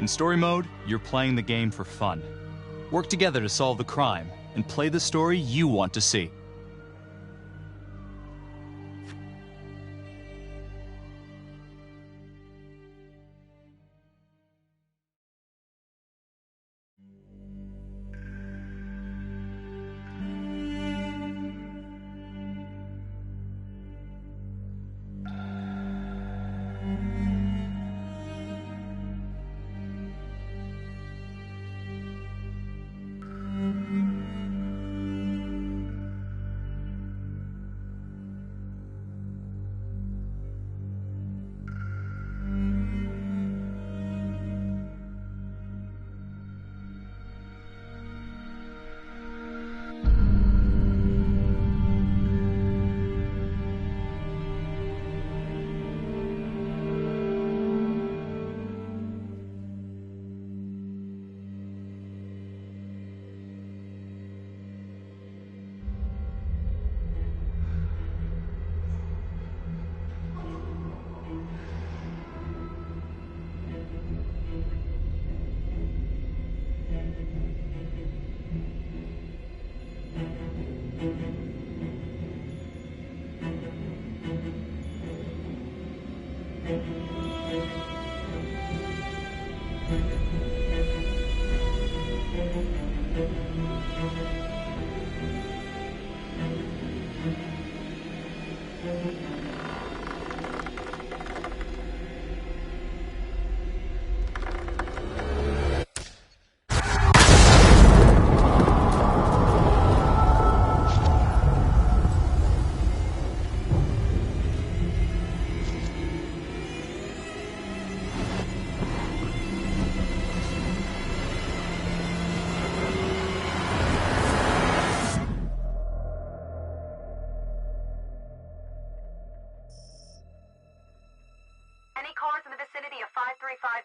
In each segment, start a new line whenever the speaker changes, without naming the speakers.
In story mode, you're playing the game for fun. Work together to solve the crime, and play the story you want to see.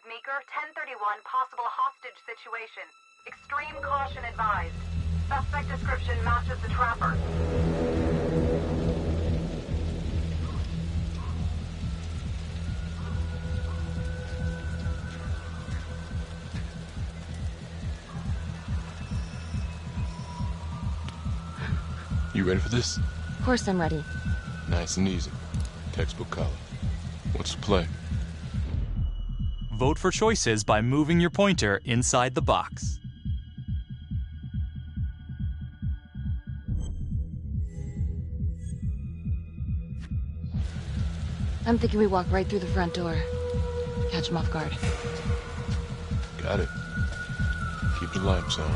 Meeker, 1031, possible hostage situation. Extreme caution advised. Suspect description matches the trapper.
You ready for this?
Of course I'm ready.
Nice and easy. Textbook color. What's the play?
Vote for choices by moving your pointer inside the box.
I'm thinking we walk right through the front door. Catch him off guard.
Got it. Keep the lights on.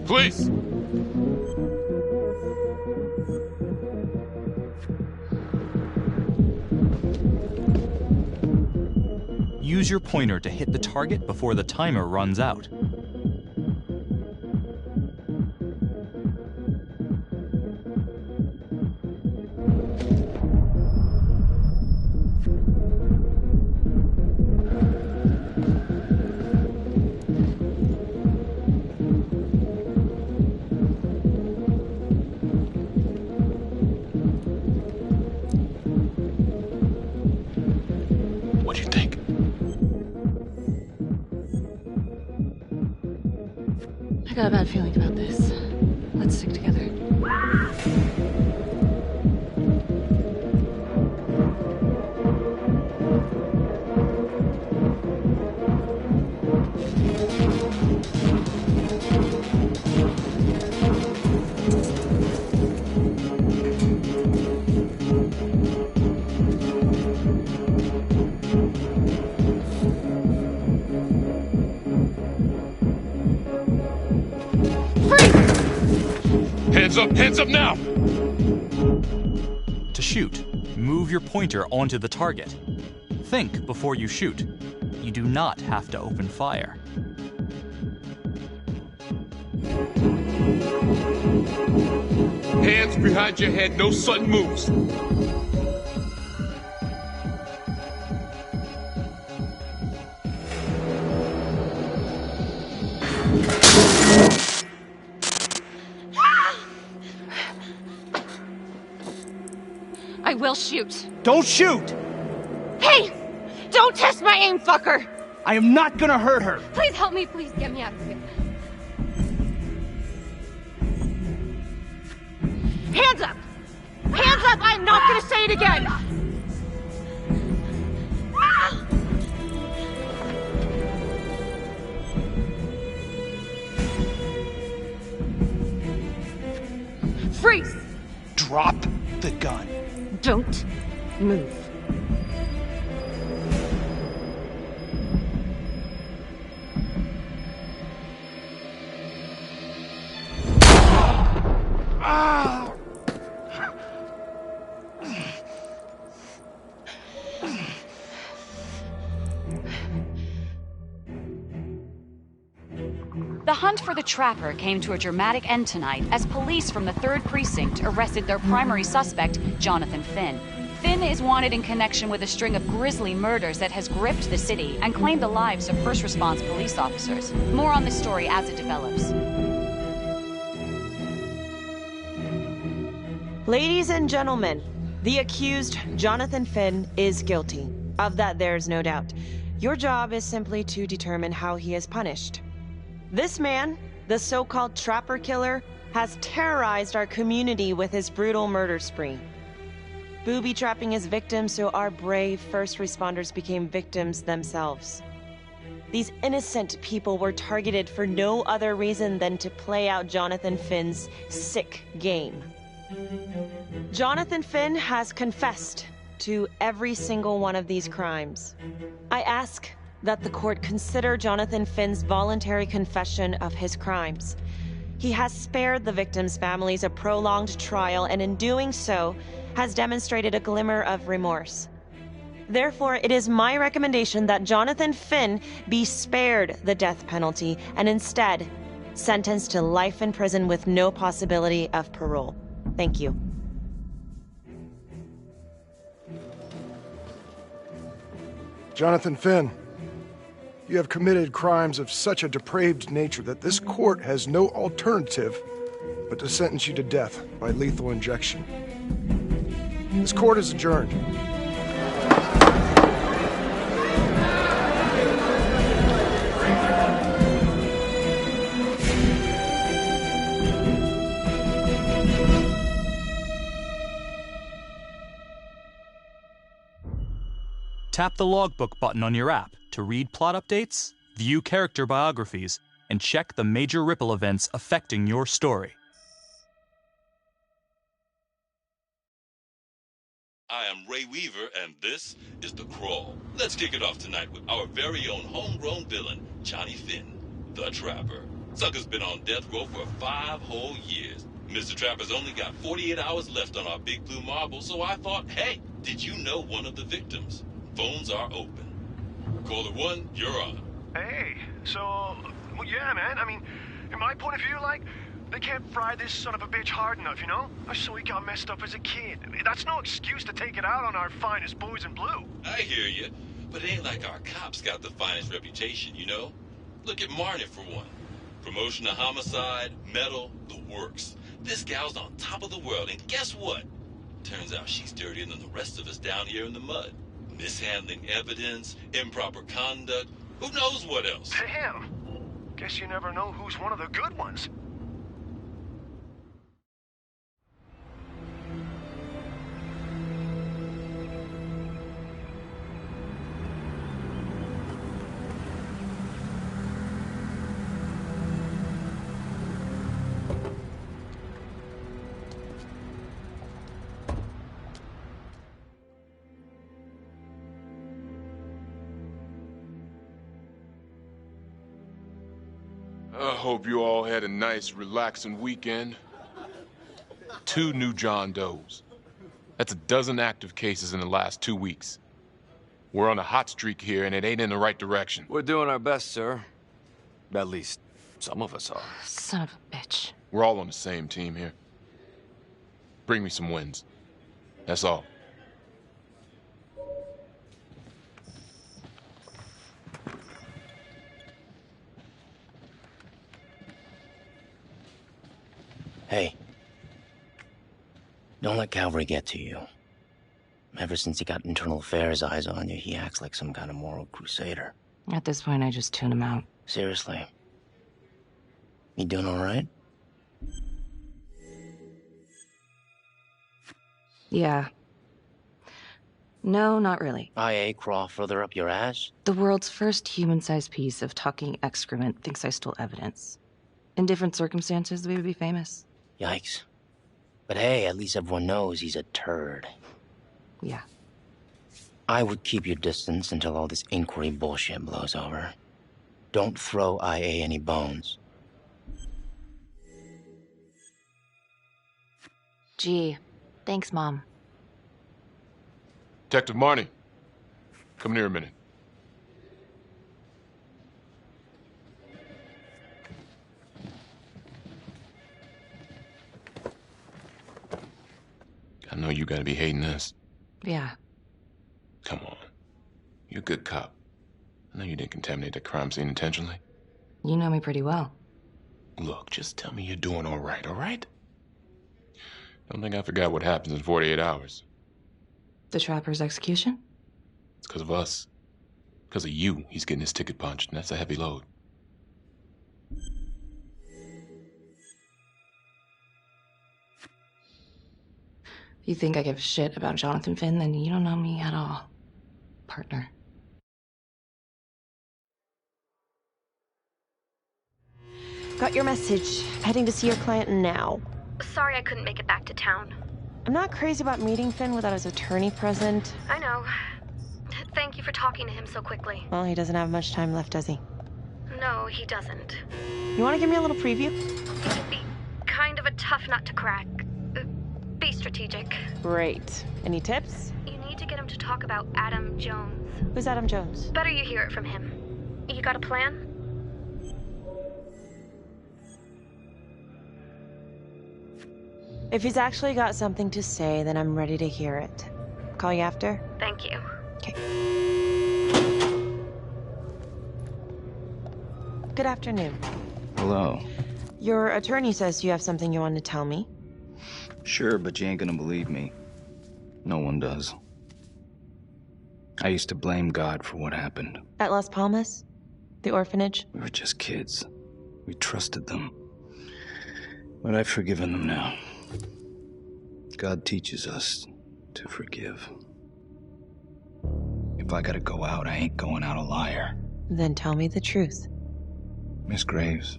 Please!
Use your pointer to hit the target before the timer runs out.
What do you think?
I got a bad feeling about this. Let's stick together.
Hands up now!
To shoot, move your pointer onto the target. Think before you shoot. You do not have to open fire.
Hands behind your head, no sudden moves.
I will shoot.
Don't shoot!
Hey! Don't test my aim, fucker!
I am not gonna hurt her!
Please help me, please get me out of here. Hands up! Hands up! I'm not gonna say it again! Freeze!
Drop the gun.
Don't move.
The hunt for the Trapper came to a dramatic end tonight as police from the 3rd Precinct arrested their primary suspect, Jonathan Finn. Finn is wanted in connection with a string of grisly murders that has gripped the city and claimed the lives of first response police officers. More on this story as it develops.
Ladies and gentlemen, the accused, Jonathan Finn, is guilty. Of that, there's no doubt. Your job is simply to determine how he is punished. This man, the so-called Trapper Killer, has terrorized our community with his brutal murder spree. Booby-trapping his victims so our brave first responders became victims themselves. These innocent people were targeted for no other reason than to play out Jonathan Finn's sick game. Jonathan Finn has confessed to every single one of these crimes. I ask that the court consider Jonathan Finn's voluntary confession of his crimes. He has spared the victims' families a prolonged trial, and in doing so, has demonstrated a glimmer of remorse. Therefore, it is my recommendation that Jonathan Finn be spared the death penalty and instead sentenced to life in prison with no possibility of parole. Thank you.
Jonathan Finn, you have committed crimes of such a depraved nature that this court has no alternative but to sentence you to death by lethal injection. This court is adjourned.
Tap the logbook button on your app to read plot updates, view character biographies, and check the major ripple events affecting your story.
I am Ray Weaver, and this is The Crawl. Let's kick it off tonight with our very own homegrown villain, Johnny Finn, the Trapper. Sucker's been on death row for 5 whole years. Mr. Trapper's only got 48 hours left on our big blue marble, so I thought, hey, did you know one of the victims? Phones are open. Caller 1, you're on.
Hey, so, well, yeah, man, I mean, in my point of view, like, they can't fry this son of a bitch hard enough, you know? So he got messed up as a kid. That's no excuse to take it out on our finest boys in blue.
I hear you, but it ain't like our cops got the finest reputation, you know? Look at Marnie, for one. Promotion to homicide, medal, the works. This gal's on top of the world, and guess what? Turns out she's dirtier than the rest of us down here in the mud. Mishandling evidence, improper conduct, who knows what else?
Damn. Guess you never know who's one of the good ones.
I hope you all had a nice, relaxing weekend. 2 new John Does. That's a dozen active cases in the last 2 weeks. We're on a hot streak here, and it ain't in the right direction.
We're doing our best, sir. At least, some of us are.
Son of a bitch.
We're all on the same team here. Bring me some wins. That's all.
Hey, don't let Calvary get to you. Ever since he got internal affairs eyes on you, he acts like some kind of moral crusader.
At this point, I just tune him out.
Seriously. You doing all right?
Yeah. No, not really.
IA crawl further up your ass?
The world's first human-sized piece of talking excrement thinks I stole evidence. In different circumstances, we would be famous.
Yikes. But hey, at least everyone knows he's a turd.
Yeah.
I would keep your distance until all this inquiry bullshit blows over. Don't throw IA any bones.
Gee, thanks, Mom.
Detective Marnie, come here a minute. I know you gotta be hating this.
Yeah.
Come on. You're a good cop. I know you didn't contaminate the crime scene intentionally.
You know me pretty well.
Look, just tell me you're doing all right? Don't think I forgot what happens in 48 hours.
The Trapper's execution?
It's because of us. Because of you, he's getting his ticket punched, and that's a heavy load.
If you think I give a shit about Jonathan Finn, then you don't know me at all, partner.
Got your message. Heading to see your client now.
Sorry I couldn't make it back to town.
I'm not crazy about meeting Finn without his attorney present.
I know. Thank you for talking to him so quickly.
Well, he doesn't have much time left, does he?
No, he doesn't.
You want to give me a little preview?
It'd be kind of a tough nut to crack. Be strategic.
Great. Any tips?
You need to get him to talk about Adam Jones.
Who's Adam Jones?
Better you hear it from him. You got a plan?
If he's actually got something to say, then I'm ready to hear it. Call you after?
Thank you.
Okay. Good afternoon.
Hello.
Your attorney says you have something you want to tell me.
Sure, but you ain't gonna believe me. No one does. I used to blame God for what happened.
At Las Palmas? The orphanage?
We were just kids. We trusted them. But I've forgiven them now. God teaches us to forgive. If I gotta go out, I ain't going out a liar.
Then tell me the truth.
Miss Graves,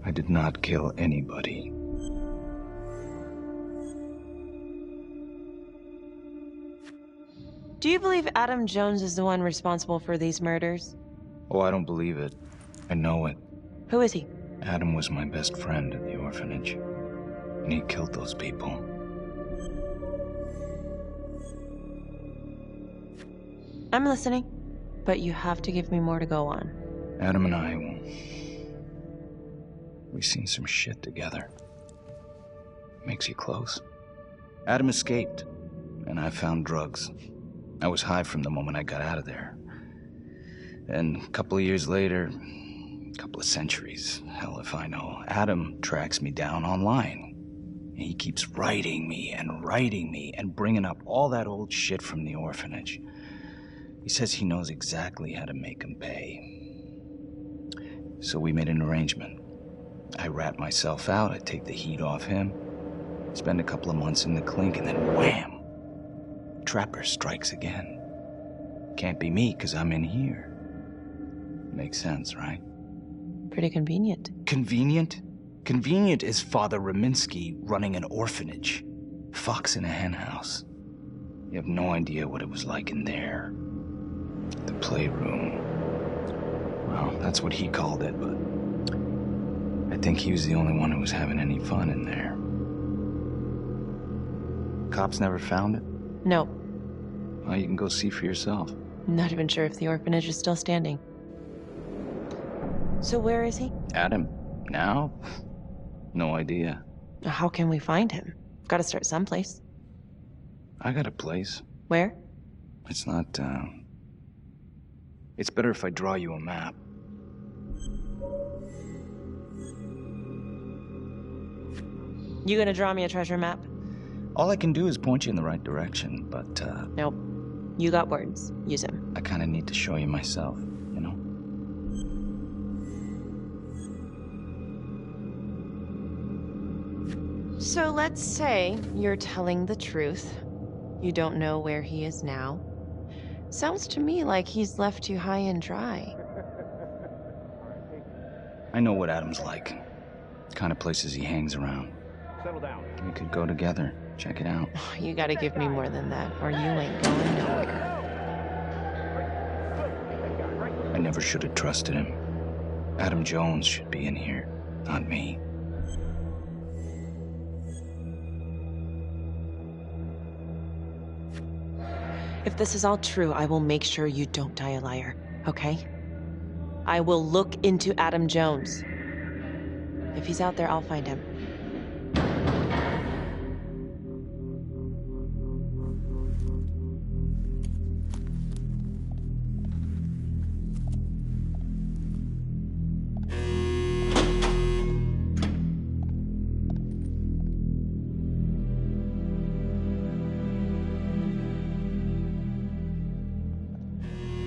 I did not kill anybody.
Do you believe Adam Jones is the one responsible for these murders?
Oh, I don't believe it. I know it.
Who is he?
Adam was my best friend at the orphanage, and he killed those people.
I'm listening, but you have to give me more to go on.
Adam and I, we've seen some shit together. Makes you close. Adam escaped, and I found drugs. I was high from the moment I got out of there. And a couple of years later, a couple of centuries, hell if I know, Adam tracks me down online. And he keeps writing me and bringing up all that old shit from the orphanage. He says he knows exactly how to make him pay. So we made an arrangement. I rat myself out, I take the heat off him, spend a couple of months in the clink, and then wham! Trapper strikes again. Can't be me, 'cause I'm in here. Makes sense, right?
Pretty convenient.
Convenient? Convenient is Father Raminsky running an orphanage. Fox in a henhouse. You have no idea what it was like in there. The playroom. Well, that's what he called it, but I think he was the only one who was having any fun in there. Cops never found it?
No.
Well, you can go see for yourself.
Not even sure if the orphanage is still standing. So where is he?
Adam? Now? No idea.
How can we find him? Got to start someplace.
I got a place.
Where?
It's not, It's better if I draw you a map.
You gonna draw me a treasure map?
All I can do is point you in the right direction, but,
Nope. You got words. Use them.
I kinda need to show you myself, you know?
So let's say you're telling the truth. You don't know where he is now. Sounds to me like he's left you high and dry.
I know what Adam's like. The kind of places he hangs around.
Settle down.
We could go together. Check it out.
You gotta give me more than that, or you ain't going nowhere.
I never should have trusted him. Adam Jones should be in here, not me.
If this is all true, I will make sure you don't die a liar, okay? I will look into Adam Jones. If he's out there, I'll find him.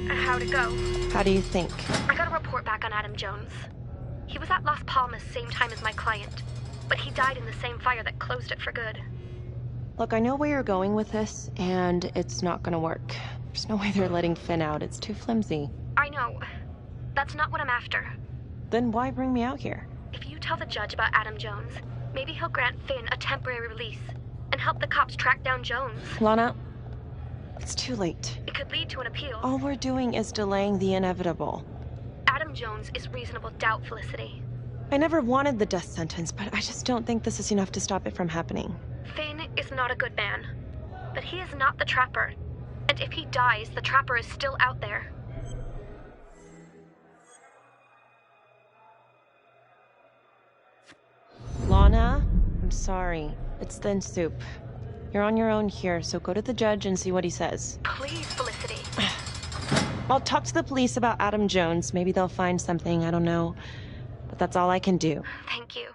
How'd it go?
How do you think?
I got a report back on Adam Jones. He was at Las Palmas same time as my client, but he died in the same fire that closed it for good.
Look, I know where you're going with this, and it's not gonna work. There's no way they're letting Finn out. It's too flimsy.
I know. That's not what I'm after.
Then why bring me out here?
If you tell the judge about Adam Jones, maybe he'll grant Finn a temporary release and help the cops track down Jones.
Lana, it's too late.
It could lead to an appeal.
All we're doing is delaying the inevitable.
Adam Jones is reasonable doubt, Felicity.
I never wanted the death sentence, but I just don't think this is enough to stop it from happening.
Finn is not a good man, but he is not the Trapper. And if he dies, the Trapper is still out there.
Lana, I'm sorry. It's thin soup. You're on your own here, so go to the judge and see what he says.
Please, Felicity.
I'll talk to the police about Adam Jones. Maybe they'll find something, I don't know. But that's all I can do.
Thank you.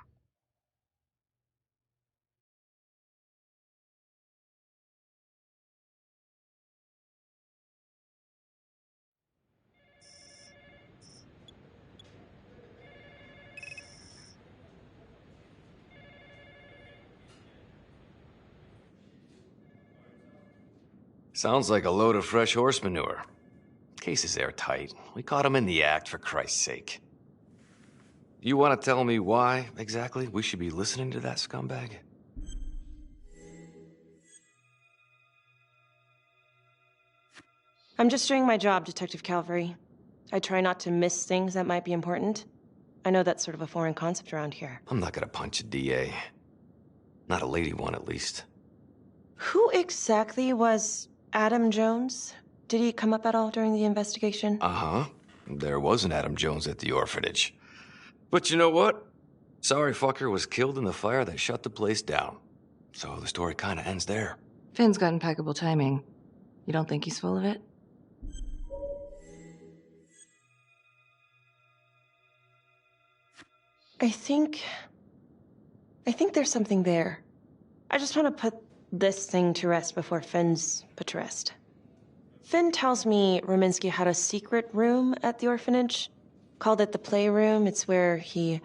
Sounds like a load of fresh horse manure. Case is airtight. We caught him in the act, for Christ's sake. You want to tell me why, exactly, we should be listening to that scumbag?
I'm just doing my job, Detective Calvary. I try not to miss things that might be important. I know that's sort of a foreign concept around here.
I'm not gonna punch a DA. Not a lady one, at least.
Who exactly was Adam Jones? Did he come up at all during the investigation?
Uh-huh. There was an Adam Jones at the orphanage. But you know what? Sorry fucker was killed in the fire that shut the place down. So the story kind of ends there.
Finn's got impeccable timing. You don't think he's full of it?
I think there's something there. I just want to put this thing to rest before Finn's put to rest. Finn tells me Rominsky had a secret room at the orphanage. Called it the playroom. It's where he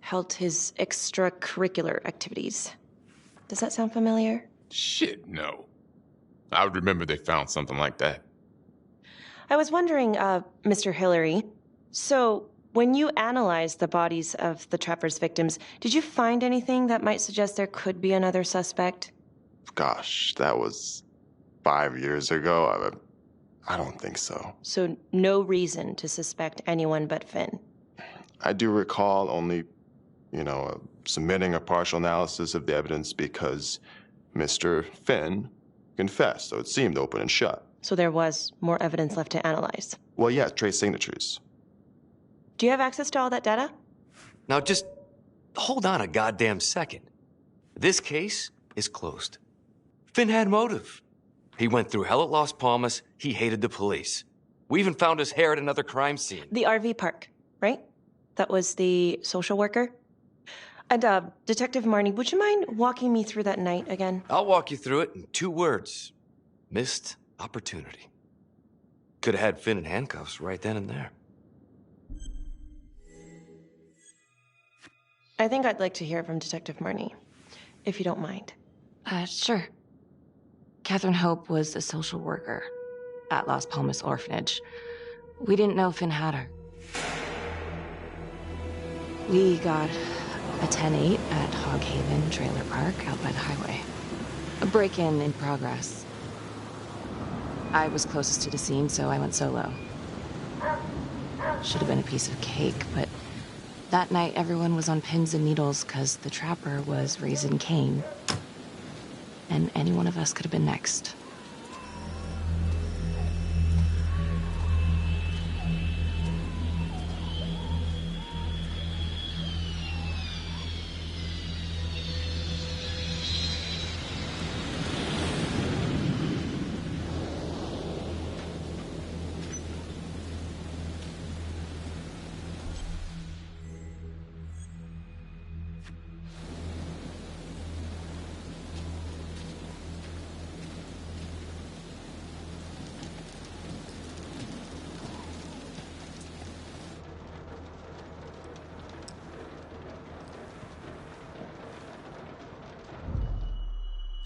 held his extracurricular activities. Does that sound familiar?
Shit, no. I would remember they found something like that.
I was wondering, Mr. Hillary, so when you analyzed the bodies of the Trapper's victims, did you find anything that might suggest there could be another suspect?
Gosh, that was 5 years ago. I don't think so.
So no reason to suspect anyone but Finn?
I do recall only, submitting a partial analysis of the evidence because Mr. Finn confessed, so it seemed open and shut.
So there was more evidence left to analyze?
Well, yeah, trace signatures.
Do you have access to all that data?
Now just hold on a goddamn second. This case is closed. Finn had motive. He went through hell at Las Palmas. He hated the police. We even found his hair at another crime scene.
The RV park, right? That was the social worker? And, Detective Marnie, would you mind walking me through that night again?
I'll walk you through it in 2 words. Missed opportunity. Could have had Finn in handcuffs right then and there.
I think I'd like to hear from Detective Marnie, if you don't mind.
Sure. Catherine Hope was a social worker at Las Palmas Orphanage. We didn't know Finn had her. We got a 10-8 at Hog Haven Trailer Park out by the highway. A break-in in progress. I was closest to the scene, so I went solo. Should have been a piece of cake, but that night everyone was on pins and needles because the trapper was raising Cain. And any one of us could have been next.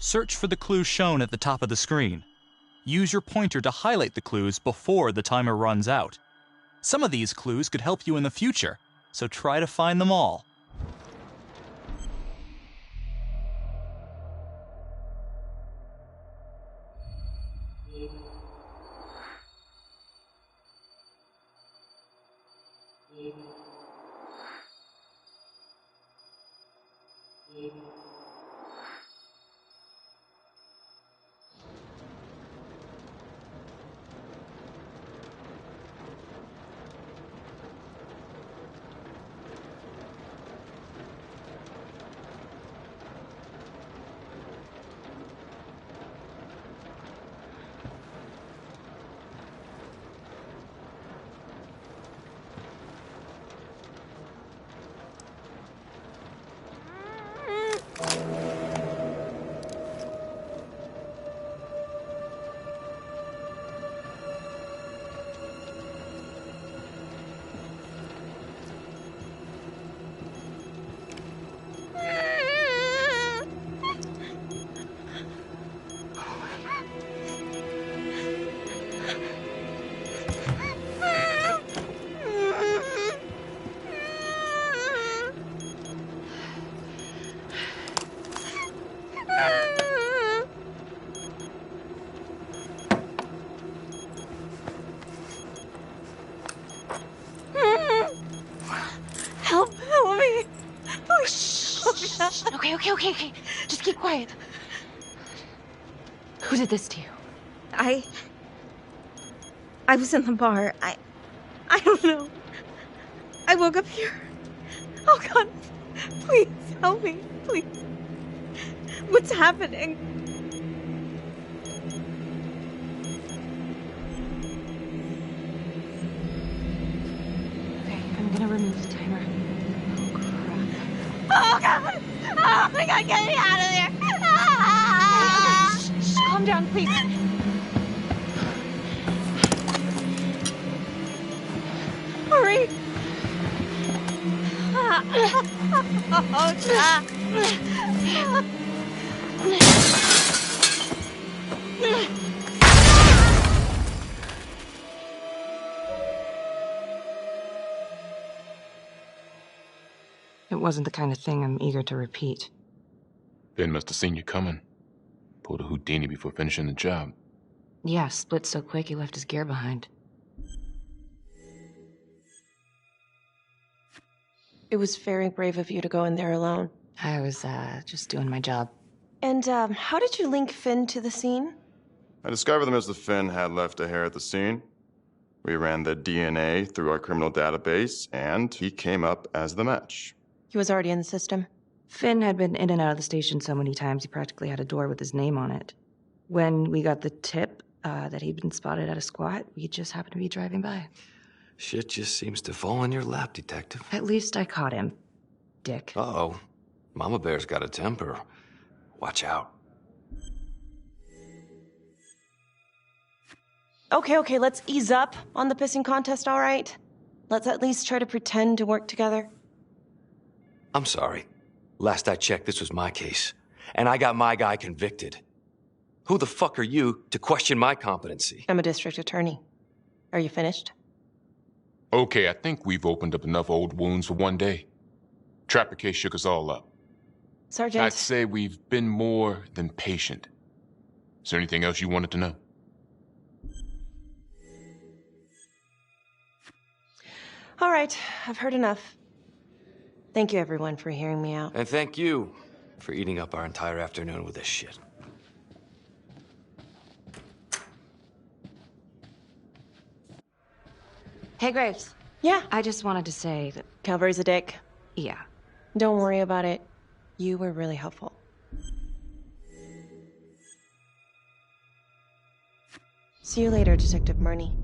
Search for the clues shown at the top of the screen. Use your pointer to highlight the clues before the timer runs out. Some of these clues could help you in the future, so try to find them all.
Help me. Oh, shh.
Okay. Just keep quiet. Who did this to you?
I was in the bar. I don't know. I woke up here. Oh, God. Please, help me. Please. What's happening?
Okay, I'm gonna remove the timer.
Oh, God. Oh, my God, get me out of there. Ah!
Shh, calm down, please.
Hurry. Oh, God.
It wasn't the kind of thing I'm eager to repeat.
Finn must have seen you coming. Pulled a Houdini before finishing the job.
Yeah, split so quick he left his gear behind.
It was very brave of you to go in there alone.
I was, just doing my job.
And, how did you link Finn to the scene?
I discovered that Mr. Finn had left a hair at the scene. We ran the DNA through our criminal database, and he came up as the match.
He was already in the system.
Finn had been in and out of the station so many times he practically had a door with his name on it. When we got the tip that he'd been spotted at a squat, we just happened to be driving by.
Shit just seems to fall in your lap, Detective.
At least I caught him, dick.
Uh-oh. Mama Bear's got a temper. Watch out.
Okay, let's ease up on the pissing contest, all right? Let's at least try to pretend to work together.
I'm sorry. Last I checked, this was my case. And I got my guy convicted. Who the fuck are you to question my competency?
I'm a district attorney. Are you finished?
Okay, I think we've opened up enough old wounds for one day. Trapper case shook us all up.
Sergeant...
I'd say we've been more than patient. Is there anything else you wanted to know?
All right, I've heard enough. Thank you, everyone, for hearing me out.
And thank you for eating up our entire afternoon with this shit.
Hey, Graves.
Yeah?
I just wanted to say that...
Calvary's a dick.
Yeah.
Don't worry about it. You were really helpful. See you later, Detective Marnie.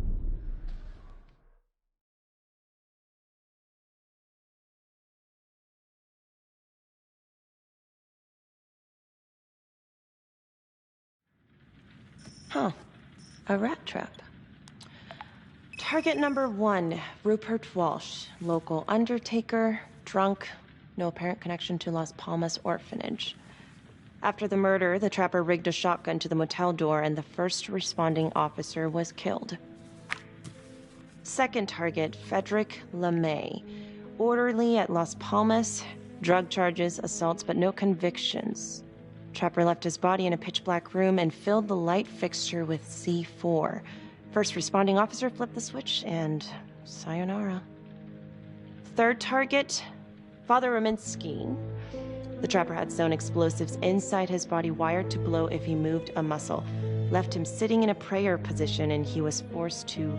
Huh. A rat trap. Target number 1, Rupert Walsh, local undertaker, drunk, no apparent connection to Las Palmas orphanage. After the murder, the trapper rigged a shotgun to the motel door and the first responding officer was killed. Second target, Frederick LeMay, orderly at Las Palmas, drug charges, assaults, but no convictions. Trapper left his body in a pitch-black room and filled the light fixture with C4. First responding officer flipped the switch, and sayonara. Third target, Father Rominsky. The trapper had sewn explosives inside his body, wired to blow if he moved a muscle. Left him sitting in a prayer position, and he was forced to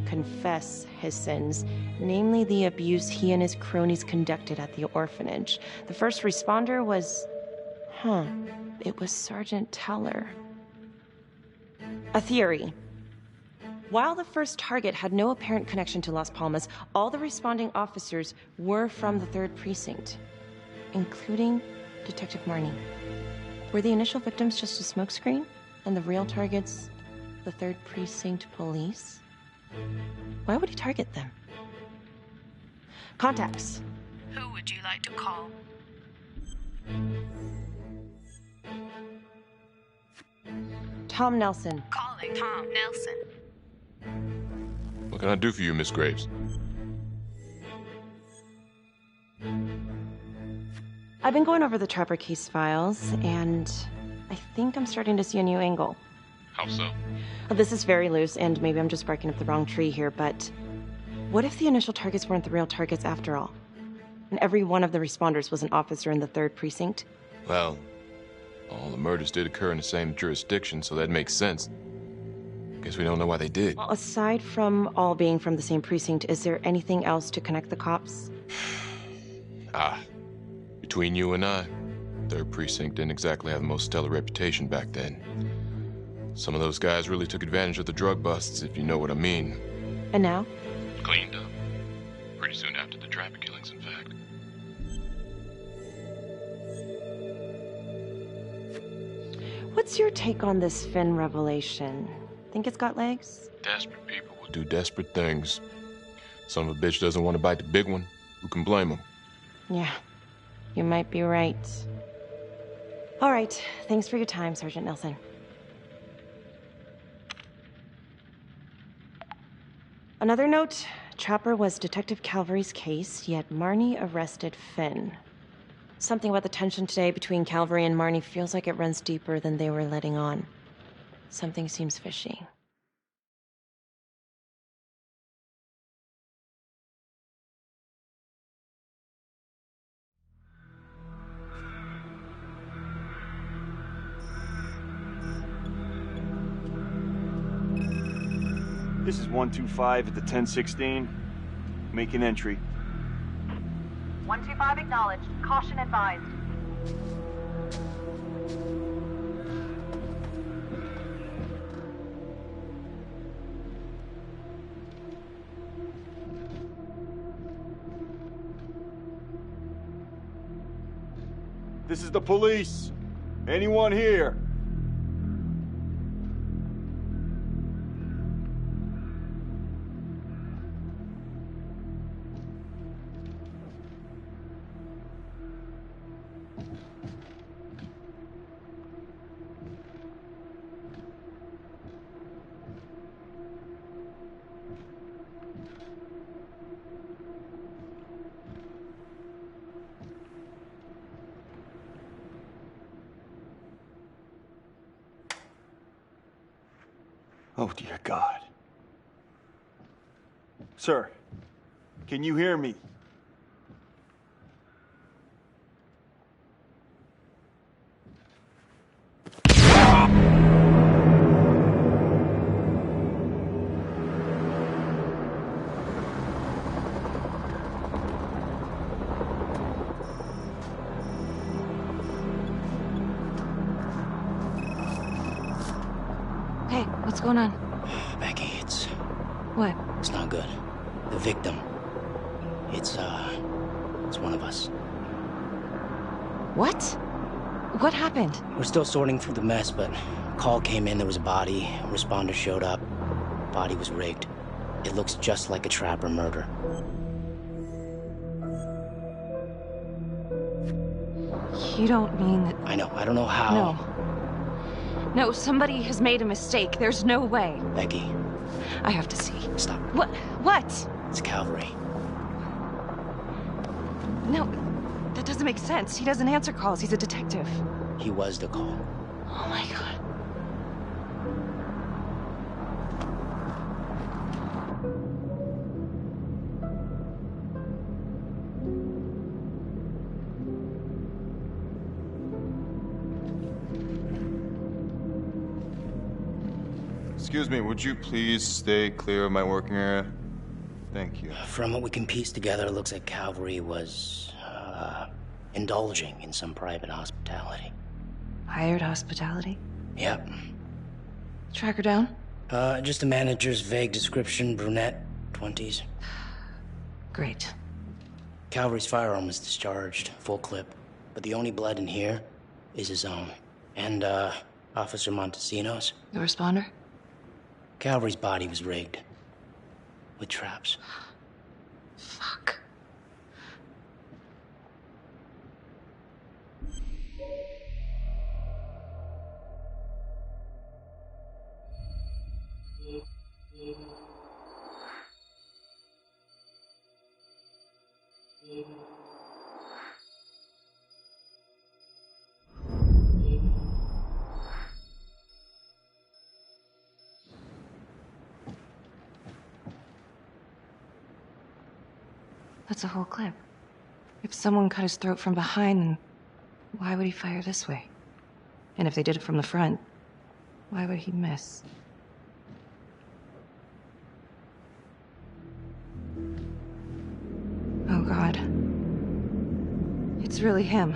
confess his sins, namely the abuse he and his cronies conducted at the orphanage. The first responder was... it was Sergeant Teller. A theory. While the first target had no apparent connection to Las Palmas, all the responding officers were from the 3rd Precinct, including Detective Marnie. Were the initial victims just a smokescreen, and the real targets the 3rd Precinct police? Why would he target them? Contacts.
Who would you like to call?
Tom Nelson.
Calling Tom Nelson.
What can I do for you, Miss Graves?
I've been going over the Trapper case files, and I think I'm starting to see a new angle.
How so?
This is very loose, and maybe I'm just barking up the wrong tree here, but what if the initial targets weren't the real targets after all? And every one of the responders was an officer in the 3rd Precinct?
Well, all the murders did occur in the same jurisdiction, so that makes sense. Guess we don't know why they did.
Well, aside from all being from the same precinct, is there anything else to connect the cops?
Between you and I, 3rd Precinct didn't exactly have the most stellar reputation back then. Some of those guys really took advantage of the drug busts, if you know what I mean.
And now?
Cleaned up. Pretty soon after the Trapper killings, in fact.
What's your take on this Finn revelation? Think it's got legs?
Desperate people will do desperate things. Son of a bitch doesn't want to bite the big one. Who can blame him?
Yeah, you might be right. All right, thanks for your time, Sergeant Nelson. Another note, Trapper was Detective Calvary's case, yet Marnie arrested Finn. Something about the tension today between Calvary and Marnie feels like it runs deeper than they were letting on. Something seems fishy.
This is 125 at the 1016. Make an entry.
125 acknowledged. Caution advised.
This is the police. Anyone here? Oh, dear God. Sir, can you hear me?
Hey, what's going on?
Becky, it's...
What?
It's not good. The victim. It's one of us.
What? What happened?
We're still sorting through the mess, but a call came in, there was a body. A responder showed up. Body was rigged. It looks just like a Trapper murder.
You don't mean that...
I know, I don't know how.
No. No, somebody has made a mistake. There's no way.
Becky.
I have to see.
Stop.
What? What?
It's Calvary.
No, that doesn't make sense. He doesn't answer calls. He's a detective.
He was the call.
Oh my God.
Excuse me, would you please stay clear of my working area? Thank you.
From what we can piece together, it looks like Calvary was, indulging in some private hospitality.
Hired hospitality?
Yep.
Track her down?
Just the manager's vague description, brunette, 20s.
Great.
Calvary's firearm was discharged, full clip. But the only blood in here is his own. And, Officer Montesino's.
The responder?
Calvary's body was rigged. With traps.
Fuck. That's a whole clip. If someone cut his throat from behind, then why would he fire this way? And if they did it from the front, why would he miss? Oh God. It's really him.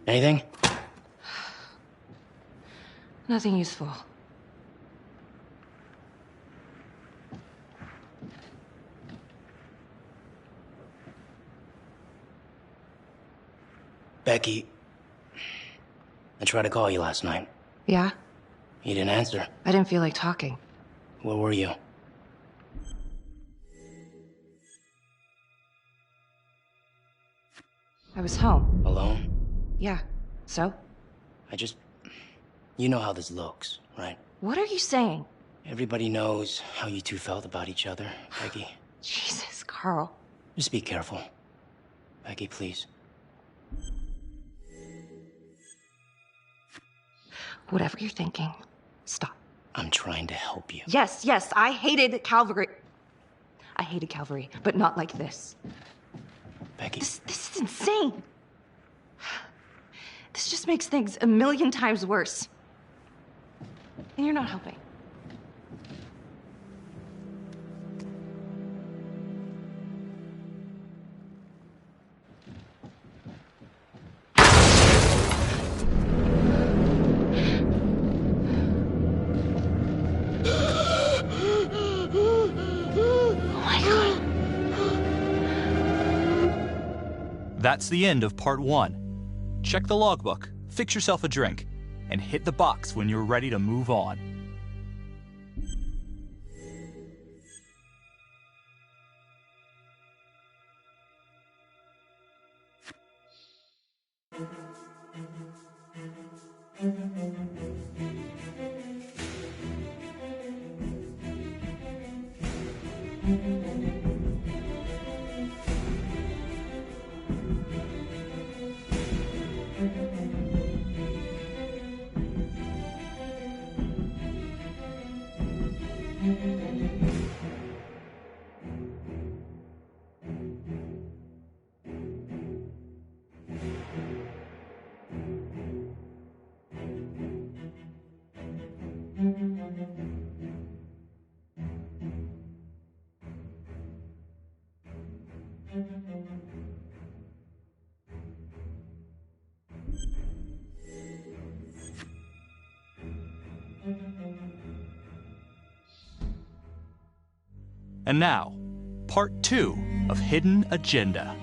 Anything?
Nothing useful.
Becky, I tried to call you last night.
Yeah?
You didn't answer.
I didn't feel like talking.
Where were you?
I was home.
Alone?
Yeah. So?
You know how this looks, right?
What are you saying?
Everybody knows how you two felt about each other, Becky.
Jesus, Carl.
Just be careful. Becky, please.
Whatever you're thinking, stop.
I'm trying to help you.
Yes, I hated Calvary. I hated Calvary, but not like this.
Becky.
This is insane. This just makes things a million times worse. And you're not helping.
That's the end of part 1. Check the logbook, fix yourself a drink, and hit the box when you're ready to move on. And now, part 2 of Hidden Agenda.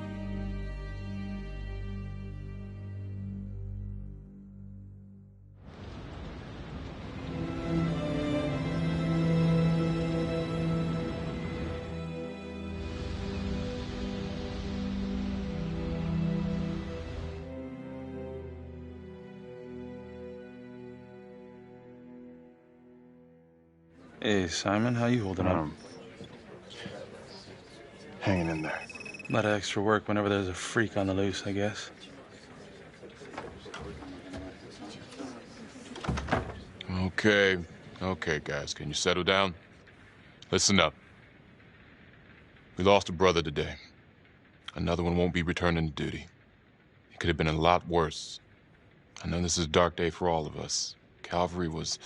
Hey, Simon, how you holding up?
Hanging in there.
A lot of extra work whenever there's a freak on the loose, I guess.
Okay, guys, can you settle down? Listen up. We lost a brother today. Another one won't be returning to duty. It could have been a lot worse. I know this is a dark day for all of us. Calvary was...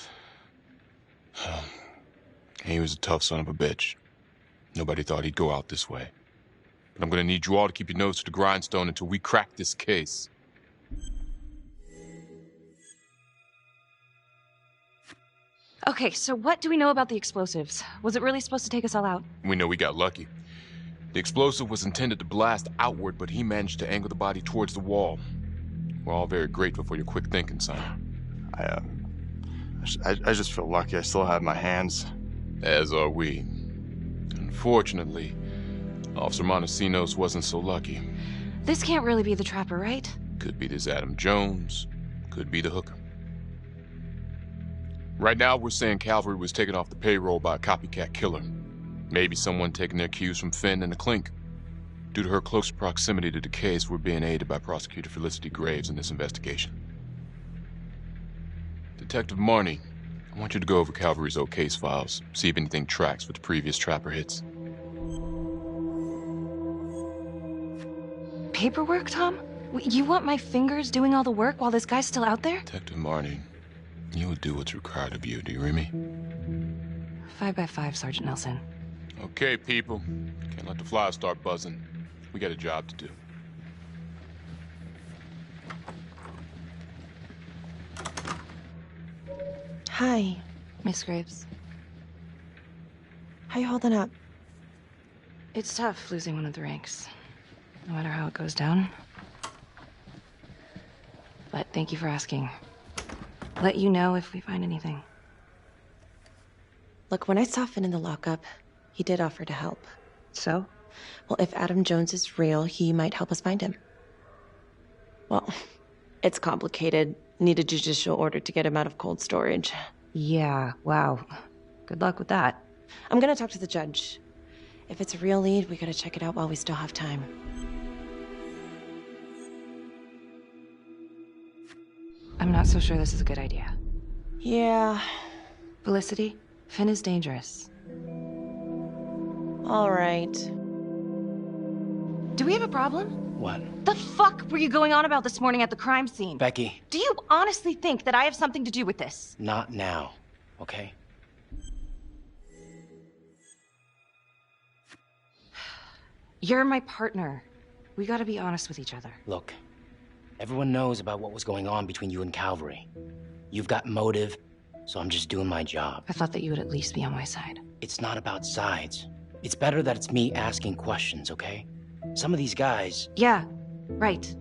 he was a tough son of a bitch. Nobody thought he'd go out this way. But I'm gonna need you all to keep your nose to the grindstone until we crack this case.
Okay, so what do we know about the explosives? Was it really supposed to take us all out?
We know we got lucky. The explosive was intended to blast outward, but he managed to angle the body towards the wall. We're all very grateful for your quick thinking, Simon.
I just feel lucky I still have my hands.
As are we. Unfortunately, Officer Montesinos wasn't so lucky.
This can't really be the Trapper, right?
Could be this Adam Jones. Could be the hooker. Right now, we're saying Calvary was taken off the payroll by a copycat killer. Maybe someone taking their cues from Finn and the Clink. Due to her close proximity to the case, we're being aided by Prosecutor Felicity Graves in this investigation. Detective Marnie, I want you to go over Calvary's old case files, see if anything tracks with the previous Trapper hits.
Paperwork, Tom? You want my fingers doing all the work while this guy's still out there?
Detective Marnie, you will do what's required of you, do you hear me?
5 by 5, Sergeant Nelson.
Okay, people. Can't let the flies start buzzing. We got a job to do.
Hi.
Miss Graves.
How you holding up?
It's tough losing one of the ranks, no matter how it goes down. But thank you for asking. Let you know if we find anything.
Look, when I saw Finn in the lockup, he did offer to help.
So?
Well, if Adam Jones is real, he might help us find him. Well, it's complicated. Need a judicial order to get him out of cold storage.
Yeah, wow. Good luck with that.
I'm gonna talk to the judge. If it's a real lead, we gotta check it out while we still have time.
I'm not so sure this is a good idea.
Yeah.
Felicity, Finn is dangerous.
All right.
Do we have a problem?
What?
The fuck were you going on about this morning at the crime scene?
Becky.
Do you honestly think that I have something to do with this?
Not now, okay?
You're my partner. We gotta be honest with each other.
Look, everyone knows about what was going on between you and Calvary. You've got motive, so I'm just doing my job.
I thought that you would at least be on my side.
It's not about sides. It's better that it's me asking questions, okay? Some of these guys...
Yeah, Right.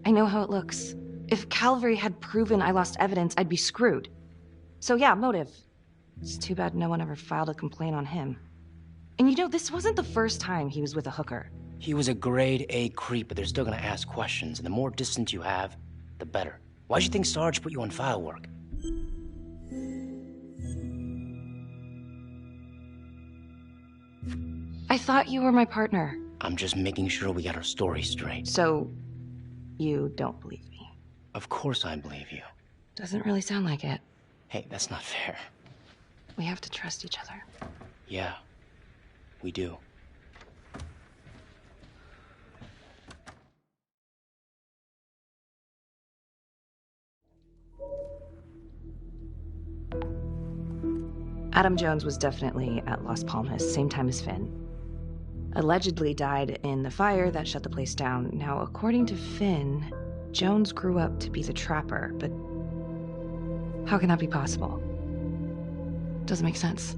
I know how it looks. If Calvary had proven I lost evidence, I'd be screwed. So yeah, motive. It's too bad no one ever filed a complaint on him. And you know, this wasn't the first time he was with a hooker.
He was a grade A creep, but they're still gonna ask questions, and the more distance you have, the better. Why'd you think Sarge put you on file work?
I thought you were my partner.
I'm just making sure we got our story straight.
So, you don't believe me?
Of course I believe you.
Doesn't really sound like it.
Hey, that's not fair.
We have to trust each other.
Yeah, we do.
Adam Jones was definitely at Las Palmas, same time as Finn. Allegedly died in the fire that shut the place down. Now, according to Finn, Jones grew up to be the trapper, but how can that be possible? Doesn't make sense.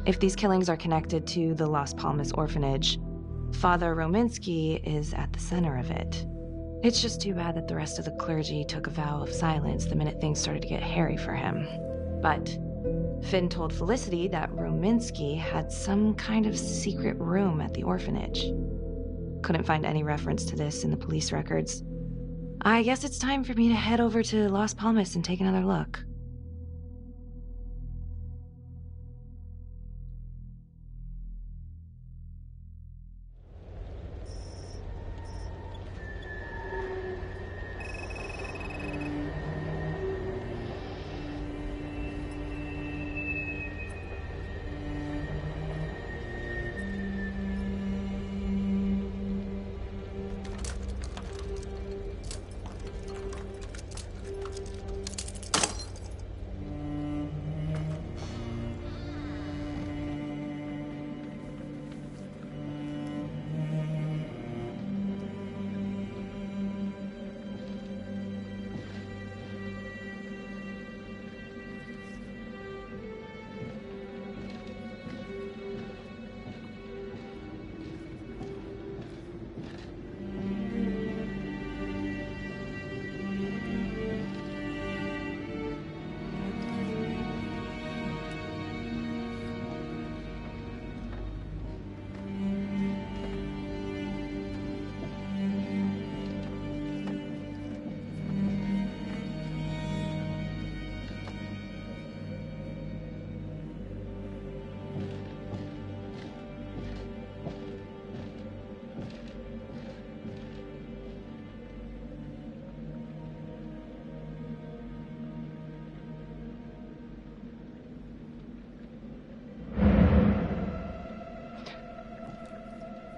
If these killings are connected to the Las Palmas orphanage, Father Rominsky is at the center of it. It's just too bad that the rest of the clergy took a vow of silence the minute things started to get hairy for him. But Finn told Felicity that Rominsky had some kind of secret room at the orphanage. Couldn't find any reference to this in the police records. I guess it's time for me to head over to Las Palmas and take another look.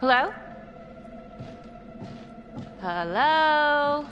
Hello? Hello?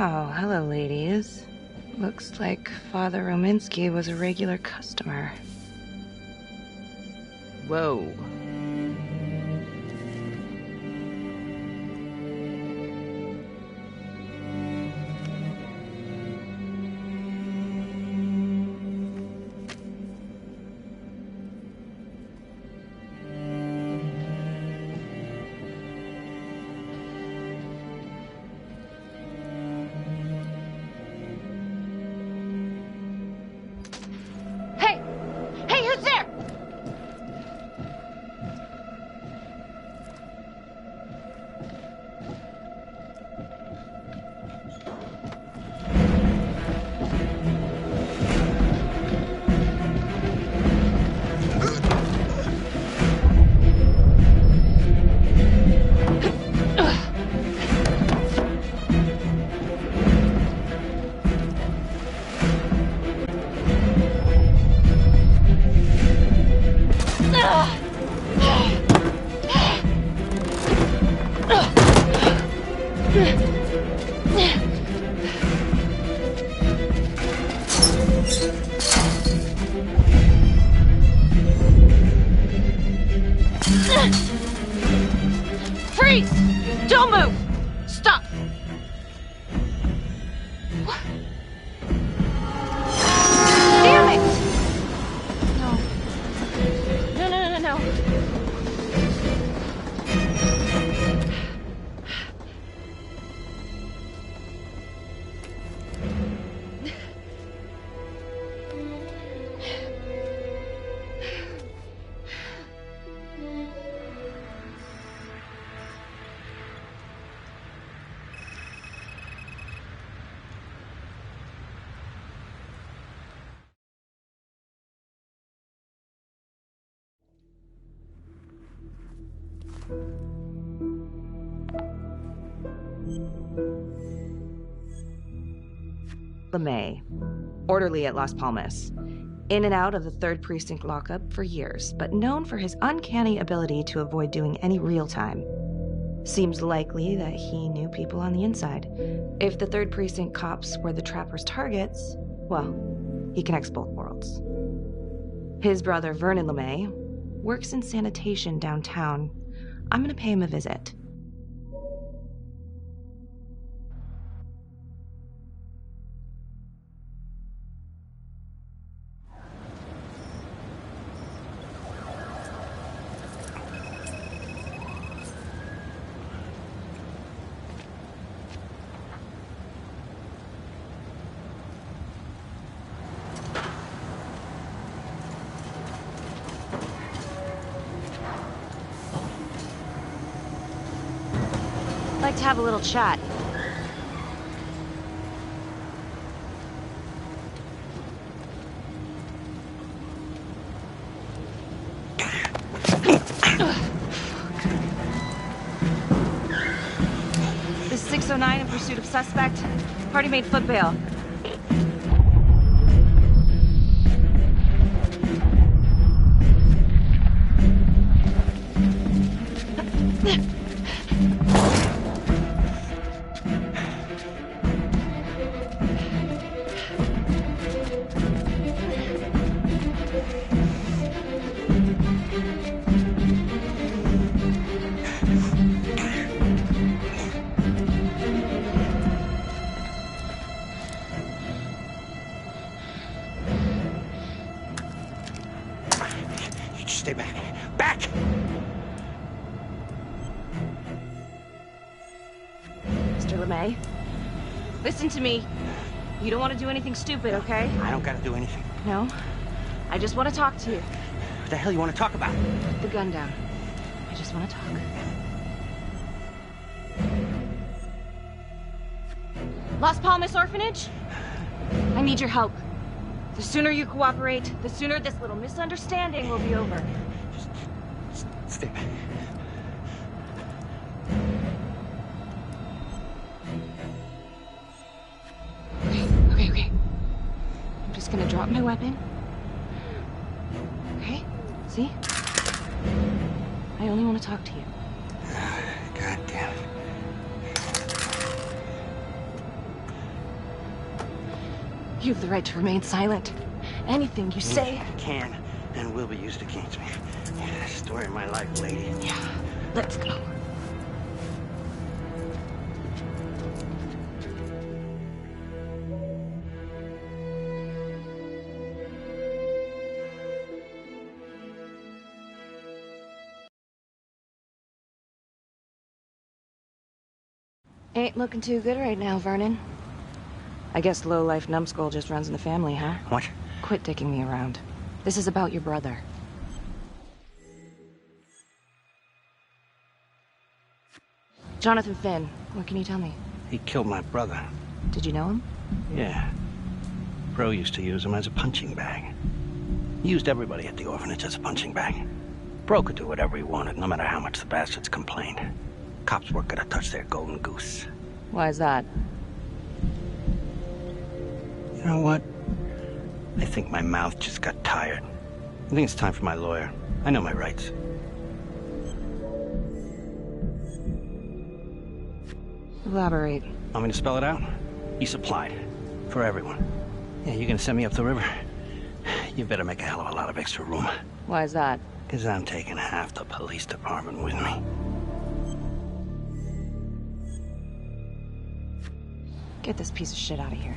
Oh, hello, ladies. Looks like Father Rominsky was a regular customer. Whoa.
Freeze! Don't move! Stop! What? Damn it! No. No.
LeMay, orderly at Las Palmas. In and out of the 3rd Precinct lockup for years, but known for his uncanny ability to avoid doing any real time. Seems likely that he knew people on the inside. If the 3rd Precinct cops were the Trapper's targets, well, he connects both worlds. His brother, Vernon LeMay, works in sanitation downtown. I'm gonna pay him a visit. Like to have a little chat.
This is 609 in pursuit of suspect. Party made foot bail.
Stay back. Back!
Mr. LeMay, listen to me. You don't want to do anything stupid, okay?
I don't gotta do anything.
No? I just want to talk to you.
What the hell you want to talk about?
Put the gun down. I just want to talk. Las Palmas Orphanage? I need your help. The sooner you cooperate, the sooner this little misunderstanding will be over.
Just stay back.
Okay. I'm just gonna drop my weapon. Okay? See? I only want to talk to you.
God damn it.
You have the right to remain silent. Anything you say...
Can and will be used against me. Yeah, story of my life, lady.
Yeah, let's go. Ain't looking too good right now, Vernon. I guess low-life numbskull just runs in the family, huh?
What?
Quit dicking me around. This is about your brother. Jonathan Finn, what can you tell me?
He killed my brother.
Did you know him?
Yeah. Bro used to use him as a punching bag. He used everybody at the orphanage as a punching bag. Bro could do whatever he wanted, no matter how much the bastards complained. Cops weren't gonna touch their golden goose.
Why is that?
You know what? I think my mouth just got tired. I think it's time for my lawyer. I know my rights.
Elaborate.
Want me to spell it out? He supplied. For everyone. Yeah, you're gonna send me up the river? You better make a hell of a lot of extra room.
Why is that?
Because I'm taking half the police department with me.
Get this piece of shit out of here.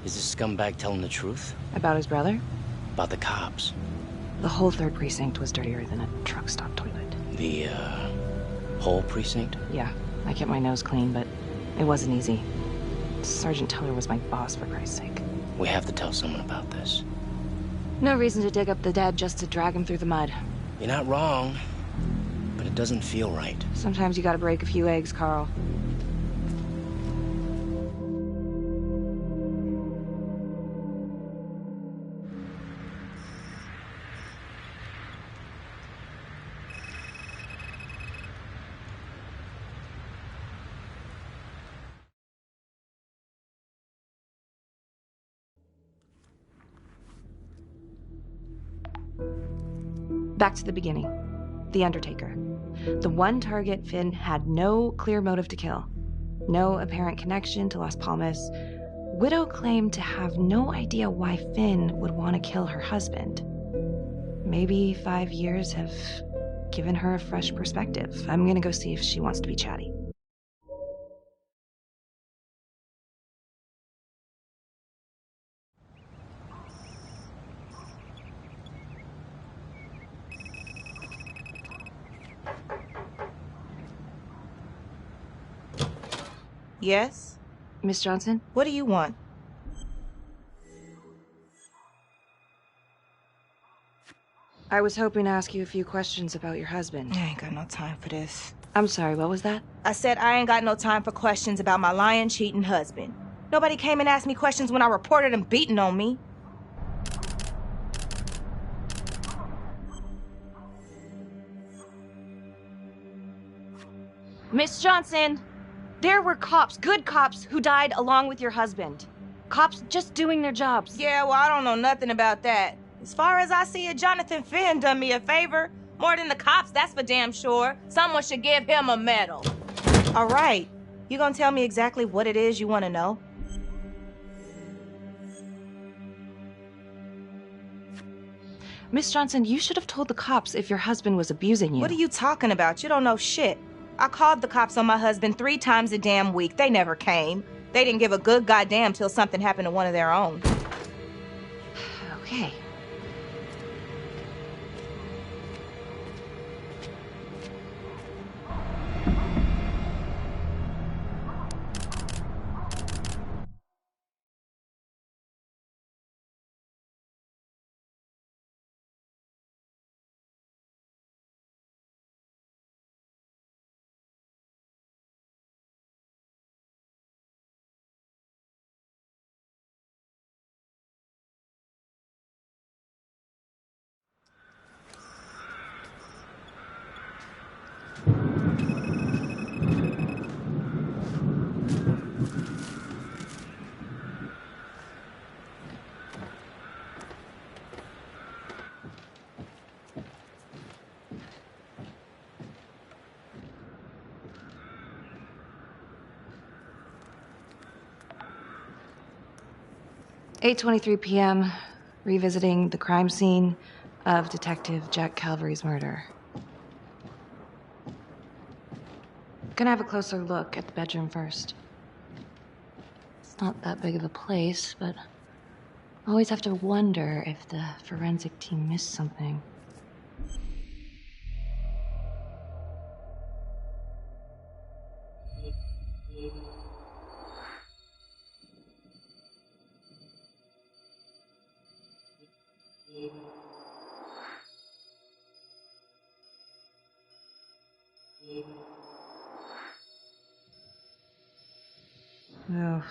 Is this scumbag telling the truth?
About his brother?
About the cops?
The whole 3rd precinct was dirtier than a truck stop toilet.
The, whole precinct?
Yeah, I kept my nose clean, but it wasn't easy. Sergeant Teller was my boss, for Christ's sake.
We have to tell someone about this.
No reason to dig up the dead just to drag him through the mud.
You're not wrong, but it doesn't feel right.
Sometimes you gotta break a few eggs, Carl. Back to the beginning. The Undertaker. The one target Finn had no clear motive to kill. No apparent connection to Las Palmas. Widow claimed to have no idea why Finn would want to kill her husband. Maybe 5 years have given her a fresh perspective. I'm gonna go see if she wants to be chatty.
Yes?
Miss Johnson?
What do you want?
I was hoping to ask you a few questions about your husband.
I ain't got no time for this.
I'm sorry, what was that?
I said I ain't got no time for questions about my lying, cheating husband. Nobody came and asked me questions when I reported him beating on me.
Miss Johnson! There were cops, good cops, who died along with your husband. Cops just doing their jobs.
Yeah, well, I don't know nothing about that. As far as I see it, Jonathan Finn done me a favor. More than the cops, that's for damn sure. Someone should give him a medal. All right. You gonna tell me exactly what it is you want to know?
Miss Johnson, you should have told the cops if your husband was abusing you.
What are you talking about? You don't know shit. I called the cops on my husband 3 times a damn week. They never came. They didn't give a good goddamn till something happened to one of their own.
Okay. 8:23 p.m., revisiting the crime scene of Detective Jack Calvary's murder. Gonna have a closer look at the bedroom first. It's not that big of a place, but I always have to wonder if the forensic team missed something. Ugh.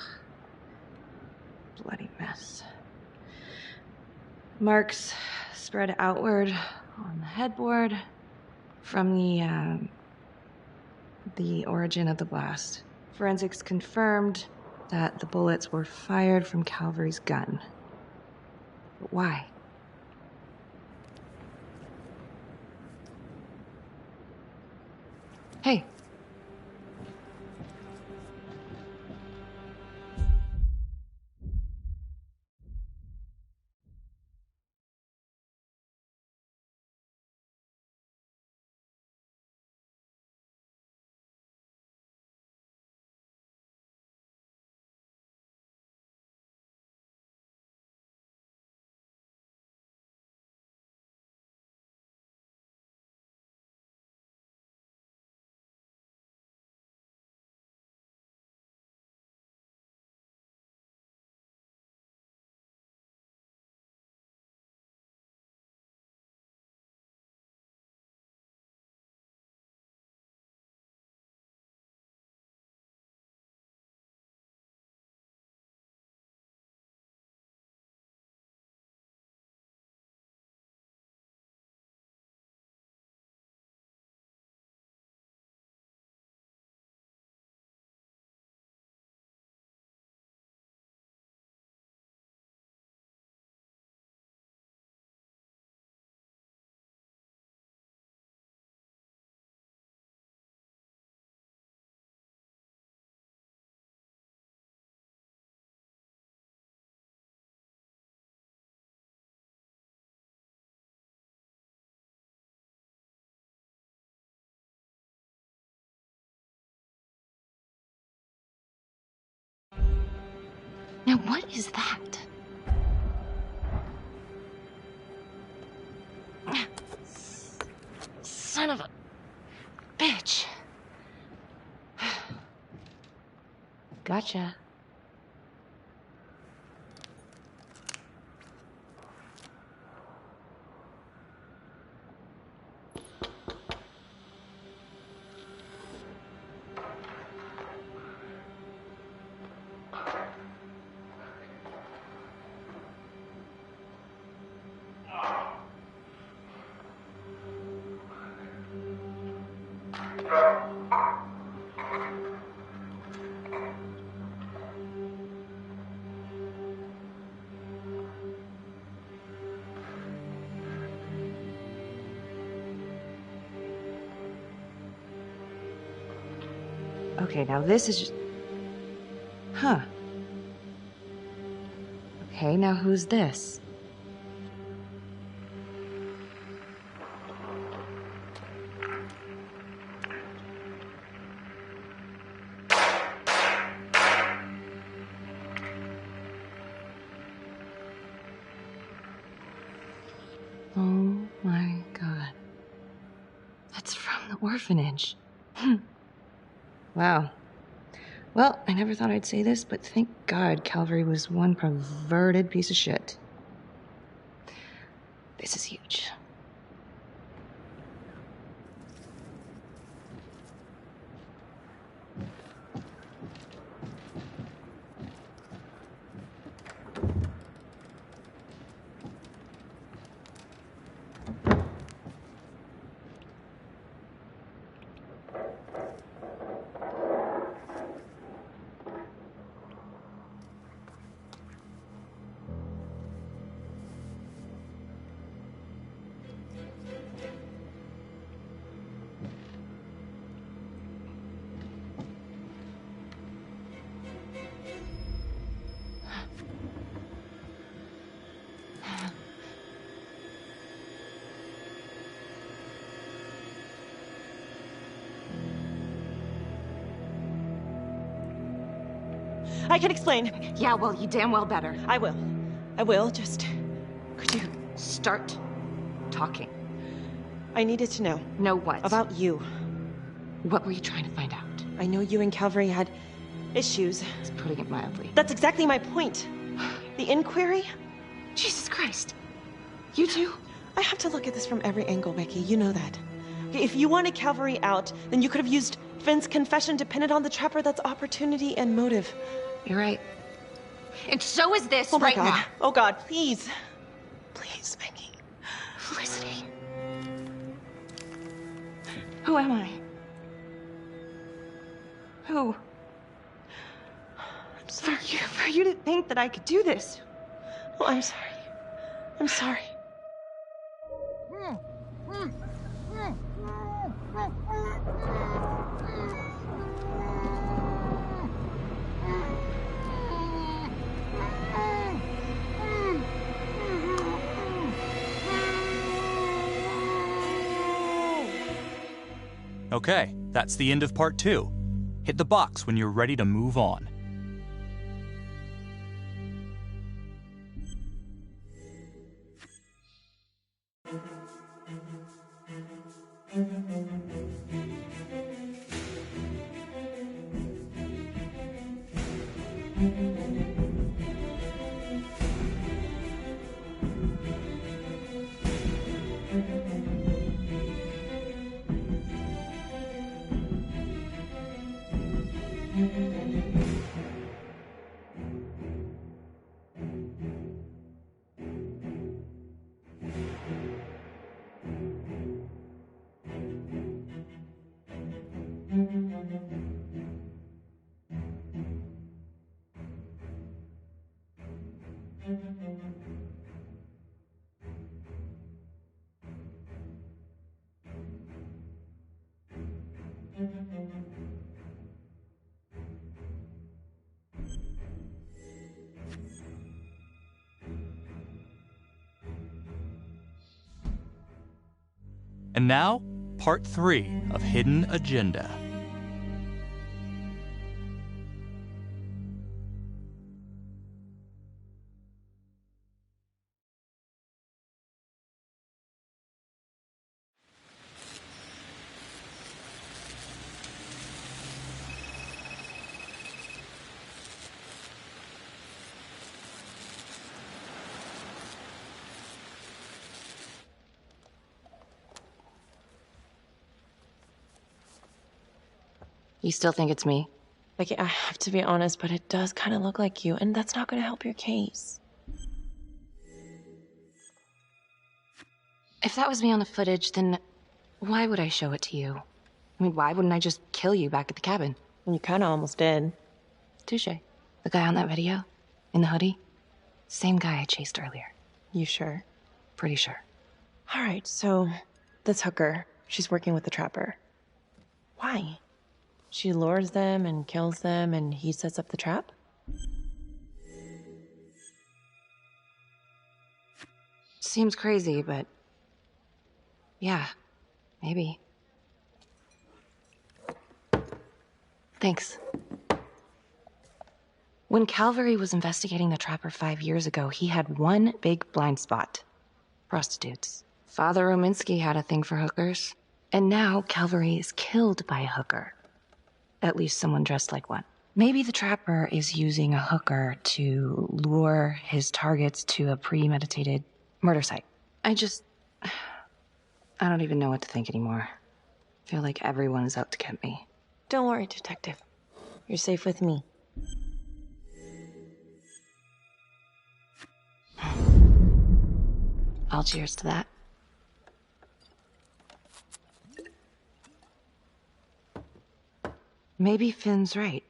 Bloody mess. Marks spread outward on the headboard from the origin of the blast. Forensics confirmed that the bullets were fired from Calvary's gun. But why? Hey. Now what is that? Son of a bitch. Gotcha. Okay, now this is just... Huh. Okay, now who's this? Oh my God. That's from the orphanage. Wow. Well, I never thought I'd say this, but thank God Calvary was one perverted piece of shit. This is huge.
I can explain.
Yeah, well, you damn well better.
I will. I will, just... Could you...
Start talking.
I needed to know.
Know what?
About you.
What were you trying to find out?
I know you and Calvary had issues.
It's putting it mildly.
That's exactly my point. The inquiry?
Jesus Christ. You too?
I have to look at this from every angle, Becky. You know that. Okay, if you wanted Calvary out, then you could have used Finn's confession to pin it on the Trapper. That's opportunity and motive.
You're right. And so is this
Oh my
right
God.
now.
Oh God, please. Please, Becky.
Felicity. Who am I? Who?
I'm sorry.
For you to think that I could do this.
Oh, I'm sorry. I'm sorry.
Okay, that's the end of part 2. Hit the box when you're ready to move on. And now, part 3 of Hidden Agenda.
You still think it's me?
Becky, I have to be honest, but it does kind of look like you, and that's not going to help your case.
If that was me on the footage, then why would I show it to you? I mean, why wouldn't I just kill you back at the cabin?
You kind of almost did.
Touche. The guy on that video? In the hoodie? Same guy I chased earlier.
You sure?
Pretty sure.
All right, so this hooker, she's working with the Trapper. Why? She lures them and kills them, and he sets up the trap?
Seems crazy, but... yeah, maybe. Thanks. When Calvary was investigating the Trapper 5 years ago, he had one big blind spot. Prostitutes. Father Rominsky had a thing for hookers. And now Calvary is killed by a hooker. At least someone dressed like one. Maybe the Trapper is using a hooker to lure his targets to a premeditated murder site. I don't even know what to think anymore. I feel like everyone is out to get me.
Don't worry, Detective. You're safe with me.
I'll cheers to that. Maybe Finn's right.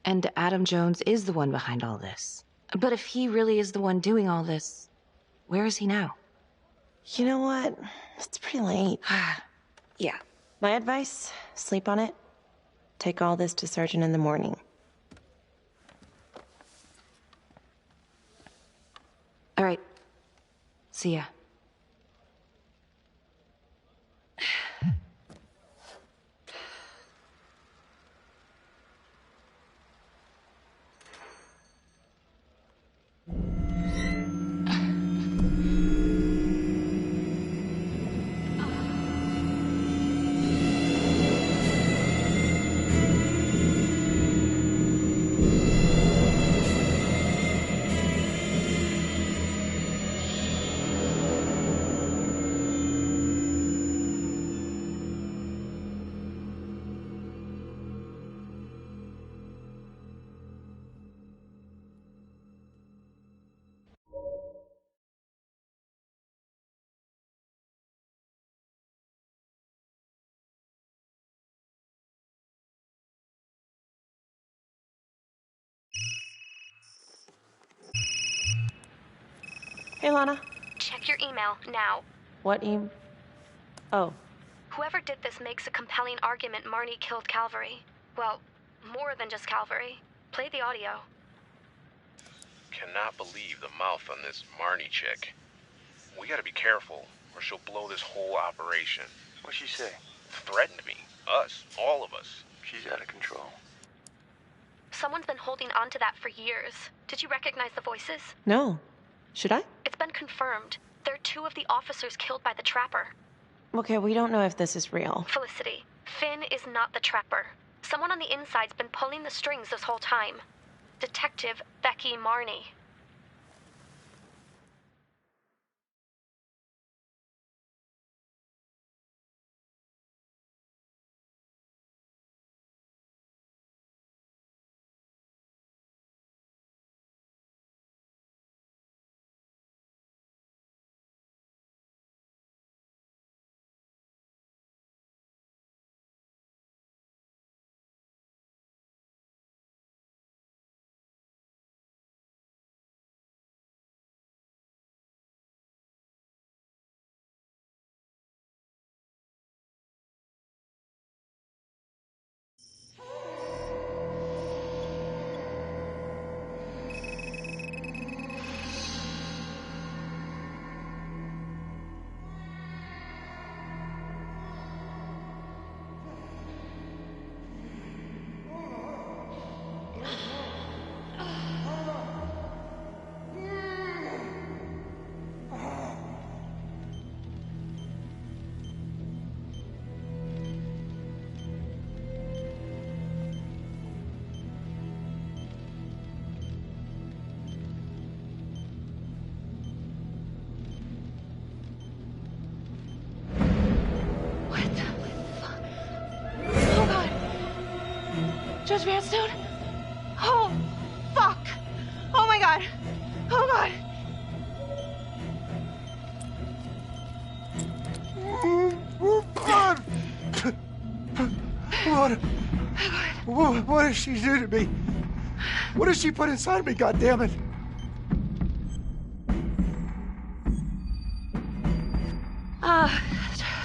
And Adam Jones is the one behind all this. But if he really is the one doing all this, where is he now?
You know what? It's pretty late.
Yeah.
My advice, sleep on it. Take all this to Sergeant in the morning.
All right. See ya.
Hey, Lana.
Check your email now.
What Oh.
Whoever did this makes a compelling argument Marnie killed Calvary. Well, more than just Calvary. Play the audio.
Cannot believe the mouth on this Marnie chick. We gotta be careful, or she'll blow this whole operation.
What'd she say?
Threatened me. Us. All of us.
She's out of control.
Someone's been holding on to that for years. Did you recognize the voices?
No. Should I?
It's been confirmed. They're two of the officers killed by the Trapper.
Okay, we don't know if this is real.
Felicity, Finn is not the Trapper. Someone on the inside's been pulling the strings this whole time. Detective Becky Marnie.
Judge Vanstone? Oh, fuck! Oh my god! Oh god!
What did she do to me? What did she put inside me, goddammit?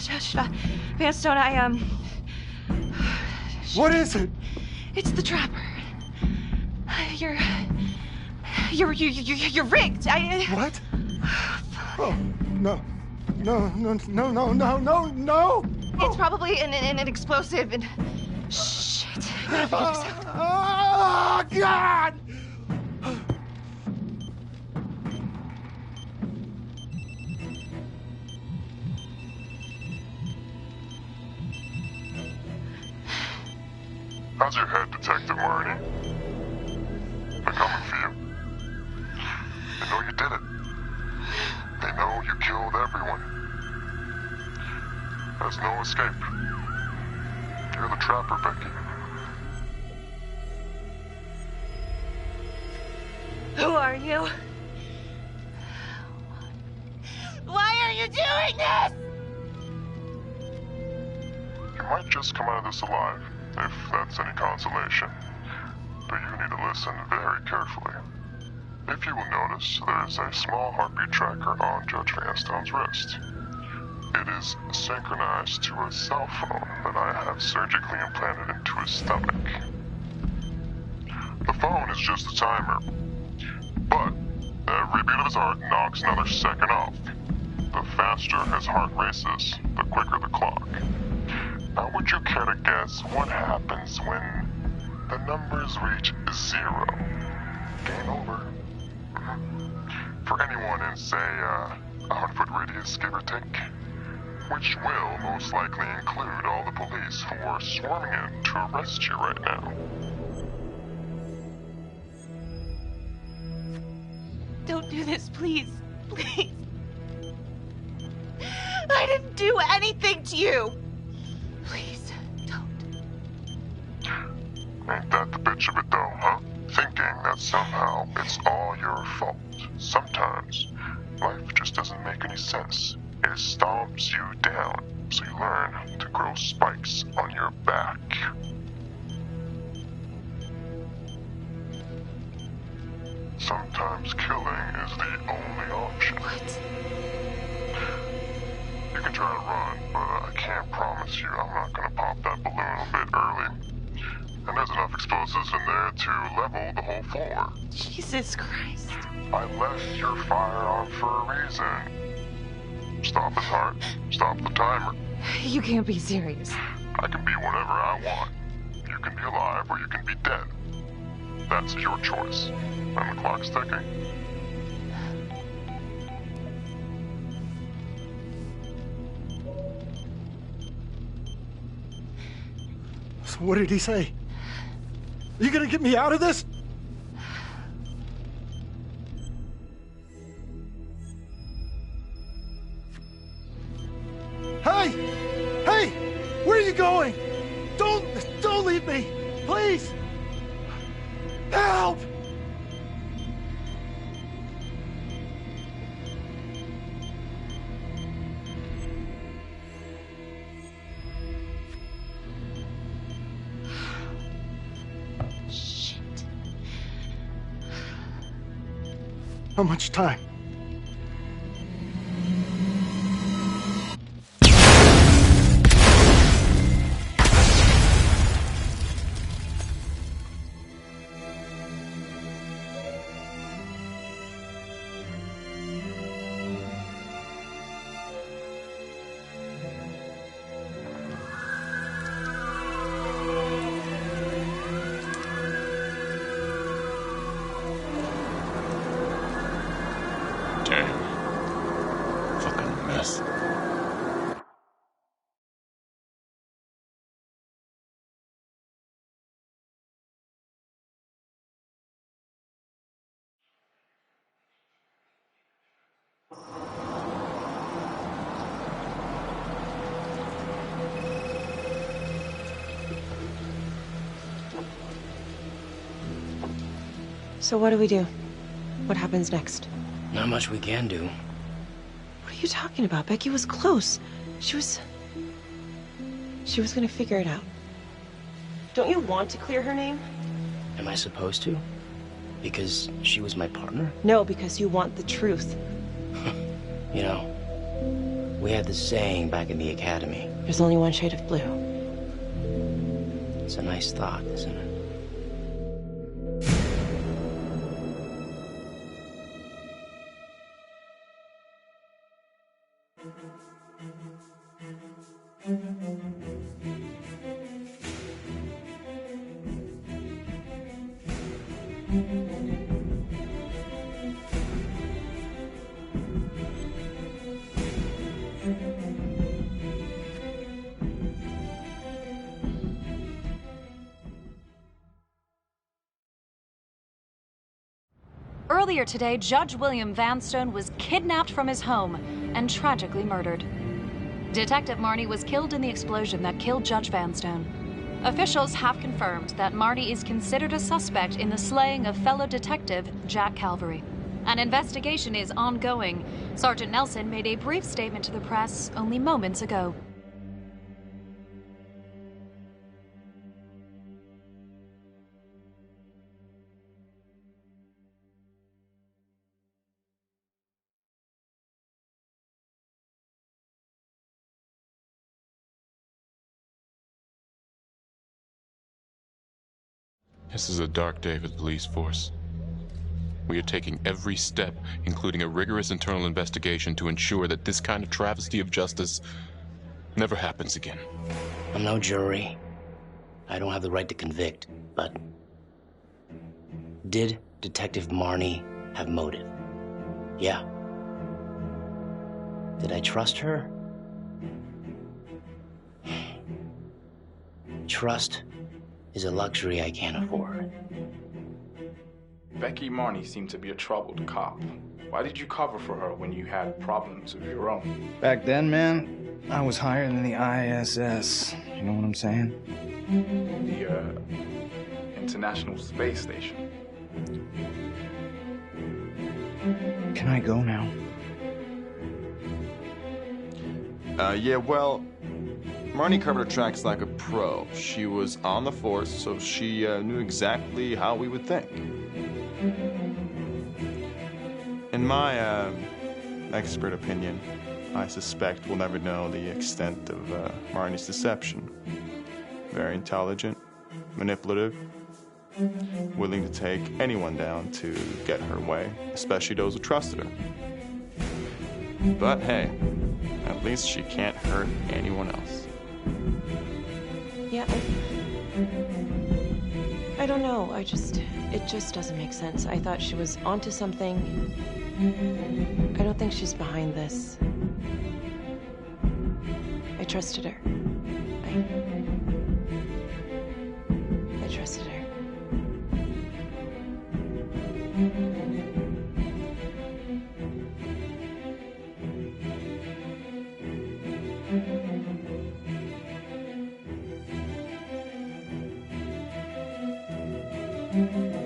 Judge Vanstone,
What is it?
It's the Trapper. You're rigged.
What? Oh, no. No.
It's probably an explosive and... Shit.
Oh, God!
How's your head, Detective Marnie? They're coming for you. They know you did it. They know you killed everyone. There's no escape. You're the Trapper, Becky.
Who are you? Why are you doing this?
You might just come out of this alive, if that's any consolation. But you need to listen very carefully. If you will notice, there's a small heartbeat tracker on Judge Vanstone's wrist. It is synchronized to a cell phone that I have surgically implanted into his stomach. The phone is just a timer, but every beat of his heart knocks another second off. The faster his heart races, the quicker the clock. Now, would you care to guess what happens when the numbers reach 0? Game over. For anyone in, say, a 100-foot radius, give or take, which will most likely include all the police who are swarming in to arrest you right now.
Don't do this, please. Please. I didn't do anything to you. Please, don't.
Ain't that the bitch of it though, huh? Thinking that somehow it's all your fault. Sometimes, life just doesn't make any sense. It stomps you down, so you learn to grow spikes on your back. sometimes killing is the only option.
What?
You can try to run, but I can't promise you I'm not gonna pop that balloon a bit early. And there's enough explosives in there to level the whole floor.
Jesus Christ.
I left your fire on for a reason. Stop his heart. Stop the timer.
You can't be serious.
I can be whatever I want. You can be alive or you can be dead. That's your choice. And the clock's ticking.
So what did he say? Are you gonna get me out of this? Hey! Hey! Where are you going? Don't leave me! Please! Help!
Shit.
How much time?
Damn. Fucking mess.
So what do we do? What happens next?
Not much we can do.
What are you talking about? Becky was close. She was gonna figure it out. Don't you want to clear her name?
Am I supposed to? Because she was my partner?
No, because you want the truth.
You know, we had this saying back in the academy.
There's only one shade of blue.
It's a nice thought, isn't it?
Earlier today, Judge William Vanstone was kidnapped from his home and tragically murdered. Detective Marnie was killed in the explosion that killed Judge Vanstone. Officials have confirmed that Marnie is considered a suspect in the slaying of fellow detective Jack Calvary. An investigation is ongoing. Sergeant Nelson made a brief statement to the press only moments ago.
This is a dark day for the police force. We are taking every step, including a rigorous internal investigation, to ensure that this kind of travesty of justice never happens again.
I'm no jury. I don't have the right to convict, but did Detective Marnie have motive? Yeah. Did I trust her? Trust is a luxury I can't afford.
Becky Marnie seemed to be a troubled cop. Why did you cover for her when you had problems of your own?
Back then, man, I was higher than the ISS. You know what I'm saying?
The, International Space Station.
Can I go now?
Yeah, well, Marnie covered her tracks like a pro. She was on the force, so she knew exactly how we would think. In my expert opinion, I suspect we'll never know the extent of Marnie's deception. Very intelligent, manipulative, willing to take anyone down to get her way, especially those who trusted her. But hey, at least she can't hurt anyone else.
Yeah, I don't know. It just doesn't make sense. I thought she was onto something. I don't think she's behind this. I trusted her. I trusted her.
Mm-hmm.